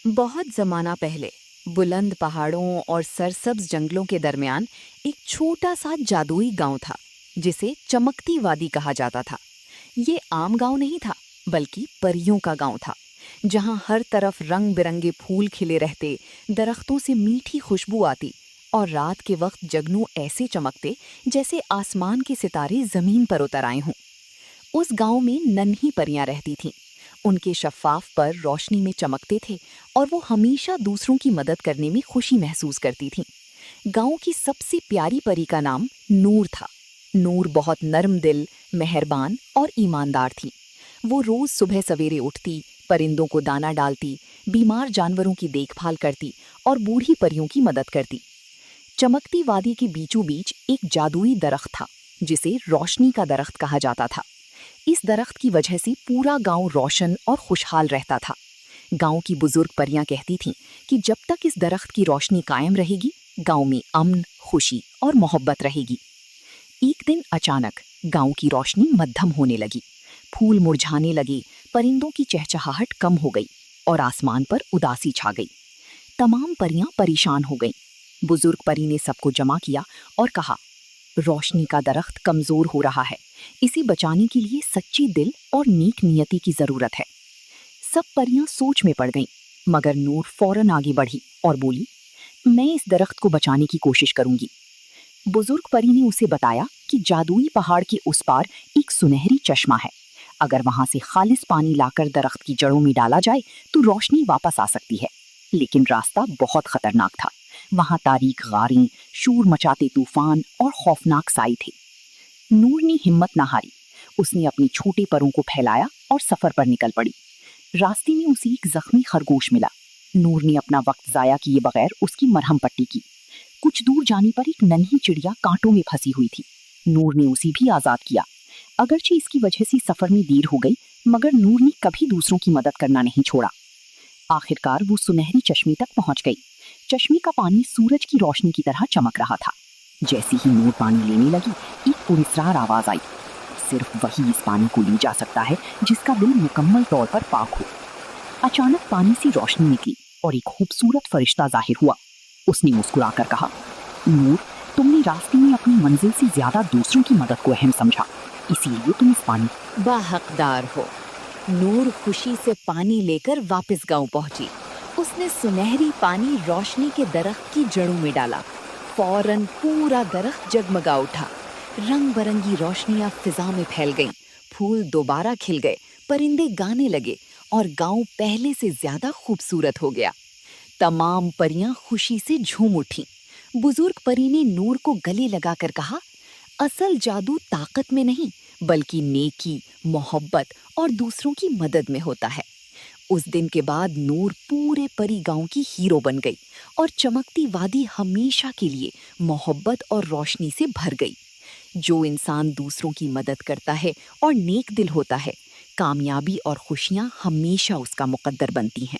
बहुत जमाना पहले बुलंद पहाड़ों और सरसब्ज जंगलों के दरमियान एक छोटा सा जादुई गांव था जिसे चमकती वादी कहा जाता था। ये आम गांव नहीं था, बल्कि परियों का गांव था, जहां हर तरफ रंग बिरंगे फूल खिले रहते, दरख्तों से मीठी खुशबू आती और रात के वक्त जगनू ऐसे चमकते जैसे आसमान के सितारे जमीन पर उतर आए हों। उस गांव में नन्ही परियां रहती थीं। उनके शफ़ाफ़ पर रोशनी में चमकते थे और वो हमेशा दूसरों की मदद करने में खुशी महसूस करती थीं। गांव की सबसे प्यारी परी का नाम नूर था। नूर बहुत नर्म दिल, मेहरबान और ईमानदार थी। वो रोज सुबह सवेरे उठती, परिंदों को दाना डालती, बीमार जानवरों की देखभाल करती और बूढ़ी परियों की मदद करती। चमकती वादी के बीचों बीच एक जादुई दरख्त था, जिसे रोशनी का दरख्त कहा जाता था। इस दरख्त की वजह से पूरा गांव रोशन और खुशहाल रहता था। गांव की बुजुर्ग परियां कहती थीं कि जब तक इस दरख्त की रोशनी कायम रहेगी, गांव में अमन, खुशी और मोहब्बत रहेगी। एक दिन अचानक गांव की रोशनी मद्धम होने लगी। फूल मुरझाने लगे, परिंदों की चहचहाहट कम हो गई और आसमान पर उदासी छा गई। तमाम परियां परेशान हो गईं। बुजुर्ग परी ने सबको जमा किया और कहा, रोशनी का दरख्त कमजोर हो रहा है। इसे बचाने के लिए सच्ची दिल और नेक नियति की जरूरत है। सब परियां सोच में पड़ गईं, मगर नूर फौरन आगे बढ़ी और बोली, मैं इस दरख्त को बचाने की कोशिश करूंगी। बुजुर्ग परी ने उसे बताया कि जादुई पहाड़ के उस पार एक सुनहरी चश्मा है। अगर वहां से खालिस पानी लाकर दरख्त की जड़ों में डाला जाए तो रोशनी वापस आ सकती है। लेकिन रास्ता बहुत खतरनाक था। वहां तारीक गारें, शोर मचाते तूफान और खौफनाक साई थे। नूर ने हिम्मत न हारी। उसने अपने छोटे परों को फैलाया और सफर पर निकल पड़ी। रास्ते में उसे एक जख्मी खरगोश मिला। नूर ने अपना वक्त जाया किए बगैर उसकी मरहम पट्टी की। कुछ दूर जाने पर एक नन्ही चिड़िया कांटों में फंसी हुई थी। नूर ने उसे भी आजाद किया। अगरचे इसकी वजह से सफर में देर हो गई, मगर नूर ने कभी दूसरों की मदद करना नहीं छोड़ा। आखिरकार वो सुनहरी चश्मे तक पहुंच गई। चश्मे का पानी सूरज की रोशनी की तरह चमक रहा था। जैसे ही नूर पानी लेने लगी, एक पुरस्रार आवाज आई, सिर्फ वही इस पानी को ले जा सकता है जिसका दिल मुकम्मल तौर पर पाक हो। अचानक पानी से रोशनी निकली और एक खूबसूरत फरिश्ता जाहिर हुआ। उसने मुस्कुराकर कहा, नूर, तुमने रास्ते में अपनी मंजिल से ज्यादा दूसरों की मदद को अहम समझा, इसीलिए तुम इस पानी बाहकदार हो। नूर खुशी से पानी लेकर वापस गांव पहुंची। उसने सुनहरी पानी रोशनी के दरख्त की जड़ों में डाला। फौरन पूरा दरख्त जगमगा उठा। रंग बरंगी रोशनियां फिजा में फैल गईं। फूल दोबारा खिल गए, परिंदे गाने लगे और गांव पहले से ज्यादा खूबसूरत हो गया। तमाम परियां खुशी से झूम उठीं। बुजुर्ग परी ने नूर को गले लगाकर कहा, असल जादू ताकत में नहीं, बल्कि नेकी, मोहब्बत और दूसरों की मदद में होता है। उस दिन के बाद नूर पूरे परी गांव की हीरो बन गई और चमकती वादी हमेशा के लिए मोहब्बत और रोशनी से भर गई। जो इंसान दूसरों की मदद करता है और नेक दिल होता है, कामयाबी और खुशियां हमेशा उसका मुकद्दर बनती हैं।